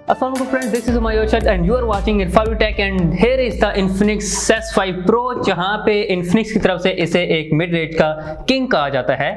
Assalamu alaikum friends, this is Humayun and you are watching informativetech and here is the Infinix S5 Pro जहाँ पे Infinix की तरफ से इसे एक मिड रेंज का किंग कहा जाता है।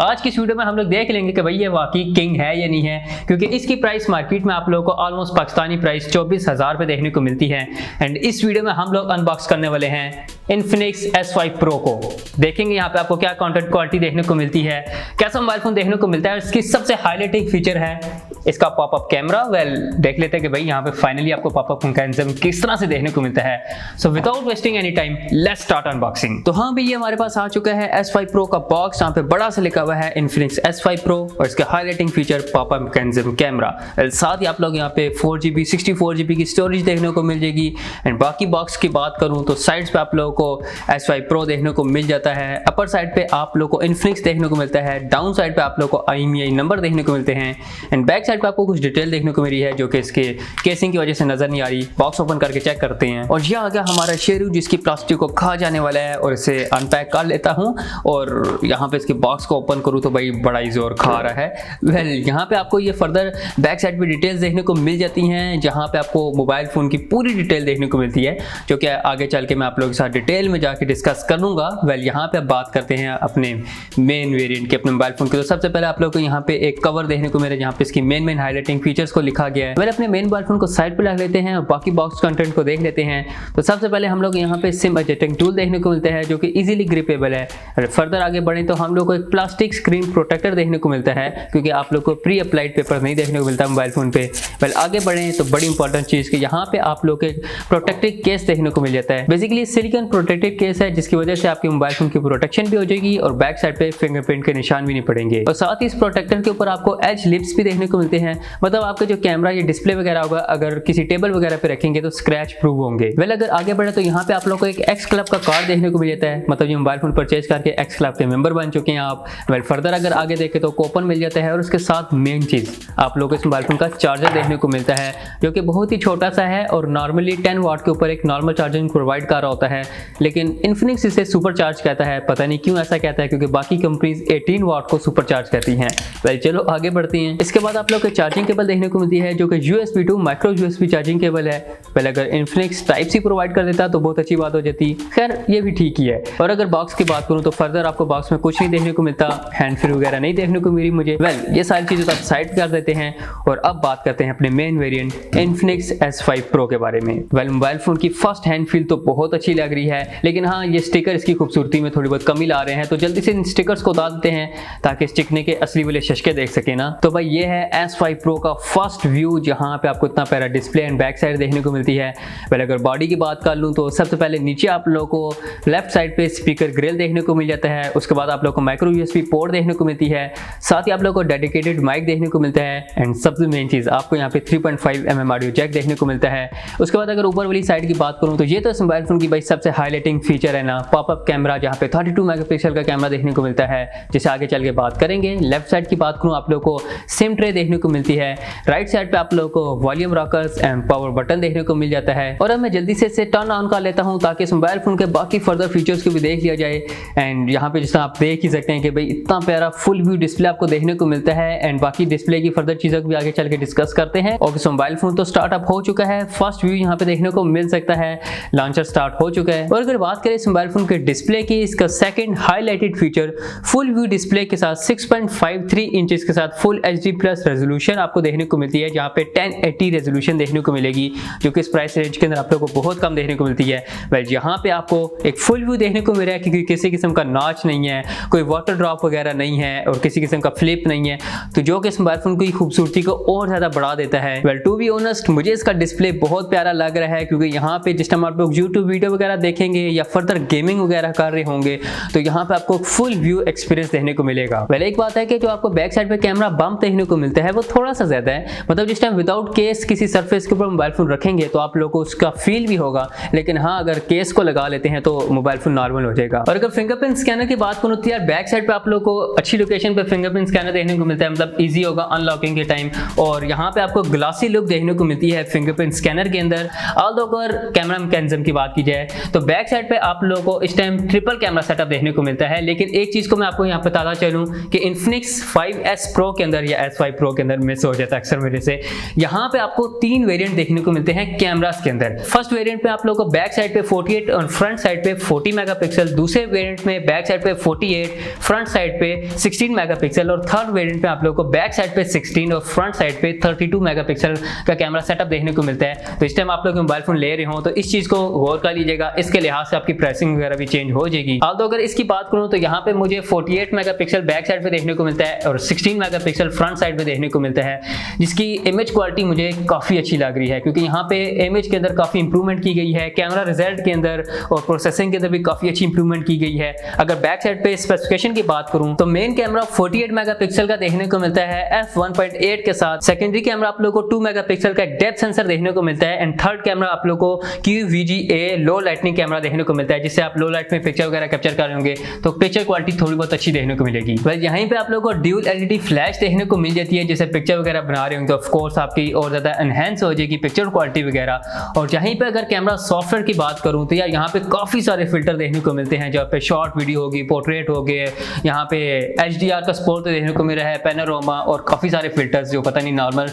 आज की इस वीडियो में हम लोग देख लेंगे कि भाई ये वाकई किंग है या नहीं है, क्योंकि इसकी प्राइस मार्केट में आप लोगों को ऑलमोस्ट पाकिस्तानी प्राइस 24,000 पे देखने को मिलती है। एंड इस वीडियो में हम लोग अनबॉक्स करने वाले हैं Infinix S5 Pro को। देखेंगे यहाँ पे आपको क्या कंटेंट क्वालिटी देखने को मिलती है, कैसा मोबाइल फोन देखने को मिलता है। इसकी सबसे हाईलाइटिंग फीचर है इसका पॉपअप कैमरा। देख लेते हैं कि भाई यहाँ पे फाइनली आपको पॉपअप मैकेनिज्म किस तरह से देखने को मिलता है। So without wasting any time let's start unboxing. तो हाँ भाई, ये हमारे पास आ चुका है S5 Pro का बॉक्स। यहाँ पे बड़ा सा लिखा हुआ है Infinix S5 Pro और इसके highlighting feature popup mechanism camera. साथ ही आप लोग यहाँ पे 4GB 64GB की स्टोरेज देखने को मिल जाएगी। एंड बाकी बॉक्स की बात करूँ तो साइड्स पे आप लोगों को S5 Pro देखने को मिल जाता है। अपर साइड पे आप लोग को Infinix देखने को मिलता है, डाउन साइड पे आप लोग को IMEI नंबर देखने को मिलते हैं। एंड बैक साइड पे आपको कुछ डिटेल देखने को मिली है जो कि इसके केसिंग की वजह से नजर नहीं आ रही। बॉक्स ओपन करके चेक करते हैं और ये आ गया हमारा शेरू जिसकी प्लास्टिक को खा जाने वाला है और इसे अनपैक कर लेता हूं। और यहाँ पे इसके बॉक्स को ओपन करूँ तो भाई बड़ा ही जोर खा रहा है। यहाँ पे आपको ये फर्दर बैक साइड पे डिटेल्स देखने को मिल जाती हैं, जहाँ पे आपको मोबाइल फोन की पूरी डिटेल देखने को मिलती है, जो कि आगे चल के मैं आप लोगों के साथ डिटेल में जाके डिस्कस कर लूंगा। यहाँ पे आप बात करते हैं अपने मेन वेरिएंट के, अपने मोबाइल फोन के। तो सबसे पहले आप लोग को यहाँ पे एक कवर देखने को मिले जहाँ पे इसकी मेन हाईलाइटिंग फीचर्स को लिखा गया है। पहले अपने मेन मोबाइल फोन को साइड पे रख लेते हैं और बाकी बॉक्स कंटेंट को देख लेते हैं। तो सबसे पहले हम लोग यहाँ पे सिम एडजस्टिंग टूल देखने को मिलता है जो कि इजीली ग्रिपेबल है। और फर्दर आगे बढ़े तो हम लोग को एक प्लास्टिक स्क्रीन प्रोटेक्टर देखने को मिलता है, क्योंकि आप लोग को प्री अप्लाइड पेपर नहीं देखने को मिलता मोबाइल फोन पे। आगे बढ़े तो बड़ी इंपॉर्टेंट चीज कि यहाँ पे आप लोग एक प्रोटेक्टिव केस देखने को मिल जाता है। बेसिकली सिलिकॉन प्रोटेक्टिव केस है जिसकी वजह से आपके मोबाइल फोन की प्रोटेक्शन भी हो जाएगी और बैक साइड पे फिंगरप्रिंट के निशान भी नहीं पड़ेंगे। और साथ ही इस प्रोटेक्टर के ऊपर आपको एज लिप्स भी देखने को मिलते हैं, मतलब आपका जो कैमरा या डिस्प्ले वगैरह होगा अगर किसी टेबल वगैरह पे रखेंगे तो स्क्रैच प्रूफ होंगे। अगर आगे बढ़े तो यहाँ पे आप लोग को एक एक्स क्लब का कार्ड देखने को मिल जाता है, मतलब ये मोबाइल फोन परचेज करके एक्स क्लब के मेंबर बन चुके हैं आप। फर्दर अगर आगे देखें तो कूपन मिल जाता है और उसके साथ मेन चीज आप लोग को इस मोबाइल फोन का चार्जर देखने को मिलता है, जो कि बहुत ही छोटा सा है और नॉर्मली 10 वाट के ऊपर एक नॉर्मल चार्जिंग प्रोवाइड कर रहा होता है, लेकिन इन्फिनिक्स इसे सुपर चार्ज कहता है। पता नहीं क्यों ऐसा कहता है, क्योंकि बाकी कंपनीज 18 वाट को सुपर चार्ज कहती हैं। चलो आगे बढ़ते हैं। इसके बाद आप लोग को चार्जिंग केबल देखने को मिलती है जो कि USB to micro USB charging cable है। पहले अगर Infinix टाइप सी प्रोवाइड कर देता तो बहुत अच्छी बात हो जाती, खैर ये भी ठीक ही है। और अगर बॉक्स की बात करूं तो फर्दर आपको बॉक्स में कुछ नहीं देखने को मिलता, हैंड फ्री वगैरह नहीं देखने को मिली मुझे। ये सारी चीजें तो आप साइड कर देते हैं और अब बात करते हैं अपने main variant Infinix S5 Pro के बारे में। मोबाइल फोन की फर्स्ट हैंड फील तो बहुत अच्छी लग रही है, लेकिन हाँ ये स्टिकर इसकी खूबसूरती में थोड़ी बहुत कमी ला रहे हैं, तो जल्दी से इन स्टिकर्स को उतार देते हैं ताकि स्टिकने के असली वाले शशके देख सके ना। तो भाई ये है S5 Pro का फर्स्ट व्यू, जहाँ पे आपको इतना प्यारा डिस्प्ले एंड बैक साइड देखने को मिलती है। अगर बॉडी की बात कर लूँ तो सबसे पहले नीचे आप लोगों को लेफ्ट साइड पे स्पीकर ग्रिल देखने को मिल जाता है। उसके बाद आप लोगों को माइक्रो USB पोर्ट देखने को मिलती है, साथ ही आप लोगों को डेडिकेटेड माइक देखने को मिलता है। एंड सबसे मेन चीज आपको यहाँ पे 3.5 mm ऑडियो जैक देखने को मिलता है। उसके बाद अगर ऊपर वाली साइड की बात करूँ तो ये तो इस मोबाइल फोन की भाई सबसे हाईलाइटिंग फीचर है ना, पॉपअप कैमरा, जहाँ पे 32 मेगापिक्सल का कैमरा देखने को मिलता है, जिसे आगे चल के बात करेंगे। लेफ्ट साइड की बात करूँ आप लोग को सिम ट्रे देखने को मिलती है। राइट साइड पे आप लोगों को volume rockers and power button देखने को मिल जाता है। और अब मैं जल्दी से इसे टर्न ऑन कर लेता हूं ताकि इस मोबाइल फोन के बाकी फर्दर फीचर्स को भी देख लिया जाए। एंड यहाँ पे जैसा आप देख ही सकते हैं कि भाई इतना प्यारा फुल व्यू डिस्प्ले आपको देखने को मिलता है। एंड बाकी डिस्प्ले की फर्दर चीजों को भी आगे चल के डिस्कस करते हैं। और इस मोबाइल फोन तो स्टार्टअप हो चुका है, फर्स्ट व्यू यहाँ पे देखने को मिल सकता है, लॉन्चर स्टार्ट हो चुका है। और अगर बात करें इस मोबाइल फोन के डिस्प्ले की, इसका second highlighted feature full view display के साथ 6.53 इंचेस के साथ फुल HD+ रेजोल्यूशन आपको देखने को मिलती है, जहाँ पे 1080 रेजोल्यूशन देखने को मिलेगी, जो कि इस प्राइस रेंज के अंदर आप लोगों को बहुत कम देखने को मिलती है। यहाँ पे आपको एक फुल व्यू देखने को मिल रहा है, क्योंकि किसी किस्म का नॉच नहीं है, कोई वाटर ड्रॉप वगैरह नहीं है और किसी किस्म का फ्लिप नहीं है, तो जो कि इस मोबाइल फोन की खूबसूरती को और ज्यादा बढ़ा देता है। टू बी ऑनेस्ट मुझे इसका डिस्प्ले बहुत प्यारा लग रहा है, क्योंकि यहाँ पे जिस टाइम आप लोग यूट्यूब वीडियो वगैरह देखेंगे या फर्दर गेमिंग वगैरह कर रहे होंगे तो यहाँ पे आपको फुल व्यू एक्सपीरियंस देखने को मिलेगा। एक बात है कि जो आपको बैक साइड पे कैमरा बम्प देखने को मिलता है वो थोड़ा सा ज्यादा है, मतलब जिस टाइम विदाउट केस किसी सरफेस के ऊपर मोबाइल फोन रखेंगे तो आप लोग को उसका फील भी होगा, लेकिन हाँ अगर केस को लगा लेते हैं तो मोबाइल फोन नॉर्मल हो जाएगा। और अगर फिंगरप्रिंट स्कैनर की बात करूँ तो यार बैक साइड पे आप लोग को अच्छी लोकेशन पे फिंगरप्रिंट स्कैनर देखने को मिलता है, मतलब इजी होगा अनलॉकिंग के टाइम। और यहाँ पे आपको ग्लासी लुक देखने को मिलती है फिंगरप्रिंट स्कैनर के अंदर। अगर कैमरा मैकेनिज्म की बात की जाए तो बैक साइड पे आप लोगों को इस टाइम ट्रिपल कैमरा सेटअप देखने को मिलता है, लेकिन एक चीज को मैं आपको यहाँ बताता चलूँ कि Infinix 5S Pro के अंदर या S5 Pro के अंदर मिस हो जाता है अक्सर मेरे से, यहाँ पे आपको 3 वेरिएंट देखने को मिलते हैं कैमरास के अंदर। फर्स्ट वेरिएंट पे आप लोगों को बैक साइड पे 48 और फ्रंट साइड पे 40 मेगापिक्सल, दूसरे वेरिएंट में बैक साइड पे 48, फ्रंट साइड पे 16 मेगापिक्सल और थर्ड वेरिएंट पे आप लोगों को बैक साइड पे 16 और फ्रंट साइड पे 32 मेगापिक्सल का कैमरा सेटअप देखने को मिलता है। तो इस टाइम आप लोग मोबाइल फोन ले रहे हो तो इस चीज को गौर कर लीजिएगा, इसके लिहाज से आपकी प्राइसिंग वगैरह भी चेंज हो जाएगी। तो अगर इसकी बात करूं तो यहाँ पे मुझे 48 मेगापिक्सल बैक साइड पे देखने को मिलता है और 16 मेगापिक्सल फ्रंट साइड पे देखने को मिलता है, जिसकी इमेज क्वालिटी मुझे काफी अच्छी लग रही है क्योंकि यहाँ पे इमेज के अंदर काफी इंप्रूवमेंट की गई है, कैमरा रिजल्ट के अंदर और प्रोसेसिंग के अंदर भी काफी अच्छी इंप्रूवमेंट की गई है। अगर बैक साइड पे स्पेसिफिकेशन की बात करूं तो मेन कैमरा 48 मेगापिक्सल का देखने को मिलता है f1.8 के साथ। सेकेंडरी कैमरा आप लोगों को 2 मेगापिक्सल का डेप्थ सेंसर देखने को मिलता है एंड थर्ड कैमरा आप लोगों को QVGA लो लाइटनिंग कैमरा देखने को मिलता है, जिससे आप लो लाइट में पिक्चर वगैरह कैप्चर कर रहे होंगे तो पिक्चर क्वालिटी थोड़ी बहुत अच्छी देखने को मिलेगी। यहीं पे आप लोगों को ड्यूल LED फ्लैश देखने को मिल जाती है, जैसे पिक्चर वगैरह बना रहे होंगे तो ऑफ कोर्स आपकी और ज्यादा एनहेंस हो जाएगी पिक्चर क्वालिटी वगैरह। और यहीं पे अगर कैमरा सॉफ्टवेयर की बात करूं तो यार यहाँ पे काफी सारे फिल्टर देखने को मिलते हैं, जहाँ पे शॉर्ट वीडियो होगी, पोर्ट्रेट हो गए, यहाँ पे HDR का सपोर्ट देखने को मिल रहा है, पैनोरामा और काफी सारे फिल्टर्स जो पता नहीं नॉर्मल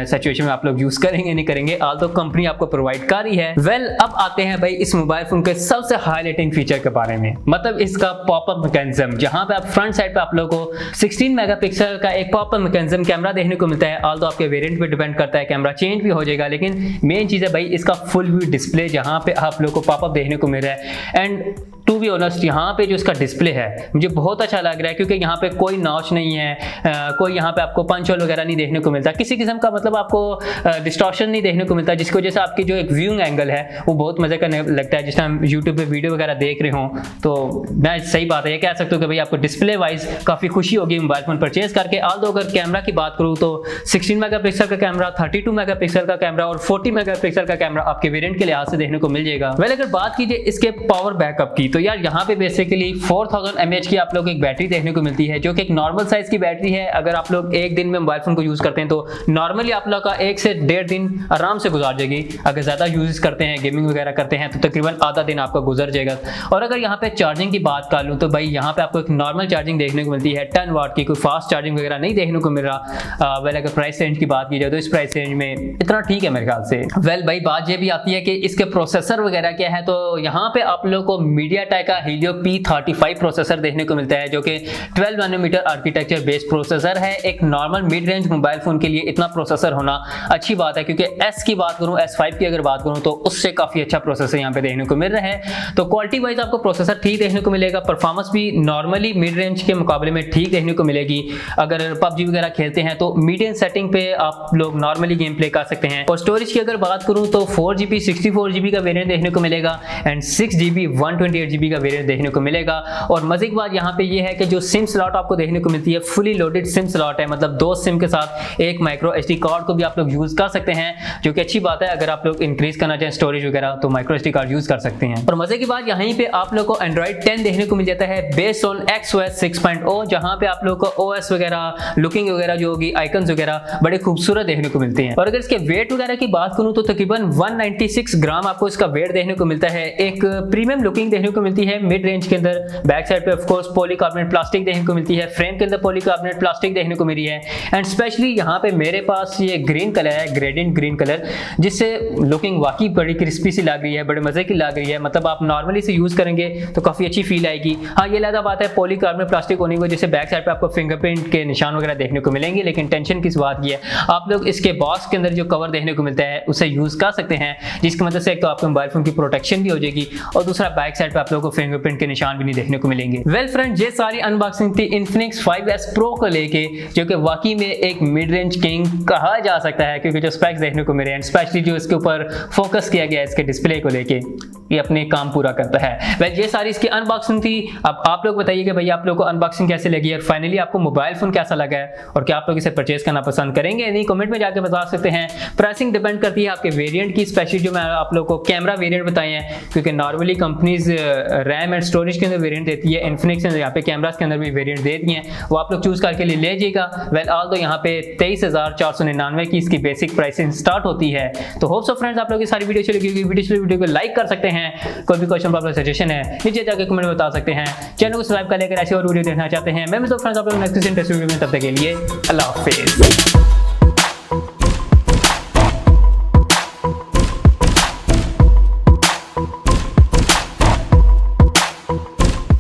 सिचुएशन में आप लोग यूज करेंगे नहीं करेंगे, तो कंपनी आपको प्रोवाइड कर रही है। अब आते हैं भाई इस मोबाइल फोन के सबसे हाईलाइटिंग फीचर के बारे में, मतलब इसका पॉपअप मैकेनिज्म, जहां पे आप फ्रंट साइड पे आप लोगों को 16 मेगापिक्सल का एक पॉपअप मैकेनिज्म कैमरा देखने को मिलता है। तो आपके वेरिएंट पे डिपेंड करता है, कैमरा चेंज भी हो जाएगा, लेकिन मेन चीज है भाई इसका फुल व्यू डिस्प्ले जहां पे आप लोगों को पॉपअप देखने को मिल रहा है। एंड टू बी ऑनेस्ट यहाँ पे जो इसका डिस्प्ले है मुझे बहुत अच्छा लग रहा है क्योंकि यहाँ पे कोई नॉच नहीं है, कोई यहाँ पे आपको पंच होल वगैरह नहीं देखने को मिलता, किसी किस्म का मतलब आपको डिस्टॉर्शन नहीं देखने को मिलता, जिसकी वजह से आपकी जो एक व्यूइंग एंगल है वो बहुत मजे का लगता है। जिस टाइम यूट्यूब पे वीडियो वगैरह देख रहे हो तो मैं सही बात है ये कह सकता हूँ कि भाई आपको डिस्प्ले वाइज काफी खुशी होगी मोबाइल फोन परचेज करके। अगर कैमरा की बात करूँ तो 16 मेगापिक्सल का कैमरा, 32 मेगापिक्सल का कैमरा और 40 मेगापिक्सल का कैमरा आपके वेरिएंट के लिहाज से देखने को मिल जाएगा। अगर बात कीजिए इसके पावर बैकअप की तो यार यहाँ पे बेसिकली 4000 mAh की आप लोग एक बैटरी देखने को मिलती है, जो कि एक नॉर्मल साइज की बैटरी है। अगर आप लोग एक दिन में मोबाइल फोन को यूज करते हैं तो नॉर्मली आप लोग का 1 से 1.5 दिन आराम से गुजार जाएगी। अगर ज्यादा यूज करते हैं, गेमिंग वगैरह करते हैं तो तकरीबन आधा दिन आपका गुजर जाएगा। और अगर यहाँ पे चार्जिंग की बात कर लूँ तो भाई यहाँ पे आपको एक नॉर्मल चार्जिंग देखने को मिलती है 10 वाट की, कोई फास्ट चार्जिंग वगैरह नहीं देखने को मिल रहा। अगर प्राइस रेंज की बात की जाए तो इस प्राइस रेंज में इतना ठीक है मेरे ख्याल से। भाई बात ये भी आती है कि इसके प्रोसेसर वगैरह क्या है, तो यहाँ पे आप लोग को MediaTek का Helio P35 प्रोसेसर देखने को मिलता है, जो कि 12 नैनोमीटर आर्किटेक्चर बेस्ड प्रोसेसर है। एक normal mid range mobile phone के लिए इतना प्रोसेसर होना अच्छी बात है, क्योंकि S की बात करूं, S5 की अगर बात करूं तो उससे काफी अच्छा प्रोसेसर यहाँ पे देखने को मिल रहा है। तो क्वालिटी वाइज आपको प्रोसेसर ठीक देखने को मिलेगा, परफॉर्मेंस भी नॉर्मली मिड रेंज के मुकाबले में ठीक देखने को मिलेगी। अगर PUBG वगैरह खेलते हैं तो मीडियम सेटिंग पे आप लोग नॉर्मली गेम प्ले कर सकते हैं। और स्टोरेज की अगर बात करूं तो 4GB 64GB का वेरिएंट देखने को मिलेगा एंड 6GB 128GB का वेरिएंट देखने को मिलेगा। और मजे की बात यहाँ पे ये है कि जो सिम स्लॉट आपको देखने को मिलती है फुली लोडेड सिम स्लॉट है, मतलब 2 सिम के साथ एक माइक्रो SD कार्ड को भी आप लोग यूज कर सकते हैं, जो कि अच्छी बात है। अगर आप लोग इंक्रीज करना चाहें स्टोरेज वगैरह तो माइक्रो SD कार्ड यूज कर सकते हैं। और मजे की बात यहीं पे आप लोग को Android 10 देखने को मिल जाता है बेस्ड ऑन XOS 6.0, जहां पे आप लोग को OS वगैरह, लुकिंग वगैरह जो होगी, आइकन्स वगैरह बड़े खूबसूरत देखने को मिलते हैं। और अगर इसके वेट वगैरह की बात करूं तो तकरीबन 196 ग्राम आपको इसका वेट देखने को मिलता है। एक प्रीमियम लुकिंग देखने को मिलती है मिड रेंज के अंदर। बैक साइड पे ऑफ कोर्स पॉलीकार्बोनेट प्लास्टिक देखने को मिलती है, फ्रेम के अंदर पॉलीकार्बोनेट प्लास्टिक देखने को मिली है। एंड स्पेशली यहाँ पे मेरे पास ये ग्रीन कलर है, ग्रेडियंट ग्रीन कलर, जिससे लुकिंग वाकई बड़ी क्रिस्पी सी लग रही है, बड़े मजे की लग रही है। मतलब आप नॉर्मली से यूज करेंगे तो काफी अच्छी फील आएगी। हाँ, ये लगा बात है पॉलीकार्बोनेट प्लास्टिक होने की वजह से बैक साइड पे आपको फिंगरप्रिंट के निशान वगैरह देखने को मिलेंगे, लेकिन टेंशन किस बात की है, आप लोग इसके बॉक्स के अंदर जो कवर देखने को मिलता है उसे यूज कर सकते हैं, जिसकी मदद से एक तो आपके मोबाइल फोन की प्रोटेक्शन भी हो जाएगी और दूसरा बैक साइड पे आप लोगों को फिंगरप्रिंट के निशान भी नहीं देखने को मिलेंगे। वेल फ्रेंड, ये सारी अनबॉक्सिंग थी Infinix 5S Pro को लेके, जो कि वाकई में एक मिड रेंज किंग कहा जा सकता है, क्योंकि जो स्पेक्स देखने को मिले हैं, स्पेशली जो इसके ऊपर फोकस किया गया है इसके डिस्प्ले को लेके, ये अपने काम पूरा करता है। वेल, ये सारी इसकी अनबॉक्सिंग थी। अब आप लोग बताइए कि भाई आप लोग को अनबॉक्सिंग कैसे लगी और फाइनली आपको मोबाइल फोन कैसा लगा है, और क्या आप लोग इसे परचेज करना पसंद करेंगे नहीं, कमेंट में जाकर बता सकते हैं। प्राइसिंग डिपेंड करती है आपके वेरिएंट की, स्पेशली जो मैं आप लोग को कैमरा वेरिएंट बताए हैं, क्योंकि normally companies RAM and storage के अंदर वेरिएंट देती है, इन्फिनिक्स ने यहाँ पे कैमरास के अंदर भी वेरिएंट दे दी हैं, वो आप लोग चूज करके ले लीजिएगा। वेल ऑल तो यहाँ पे 23,499 की इसकी बेसिक प्राइसिंग स्टार्ट होती है। तो होप सो फ्रेंड्स आप लोग की सारी वीडियो चलेगी, वीडियो को लाइक कर सकते हैं। कोई भी क्वेश्चन प्रॉब्लम सजेशन है नीचे जाकर कमेंट में बता सकते हैं। चैनल को सब्सक्राइब कर लेकर ऐसी और वीडियो देखना चाहते हैं। मैं फ्रेंड्स आप लोग नेक्स्ट वीडियो में, तब तक के लिए अल्लाह हाफिज़।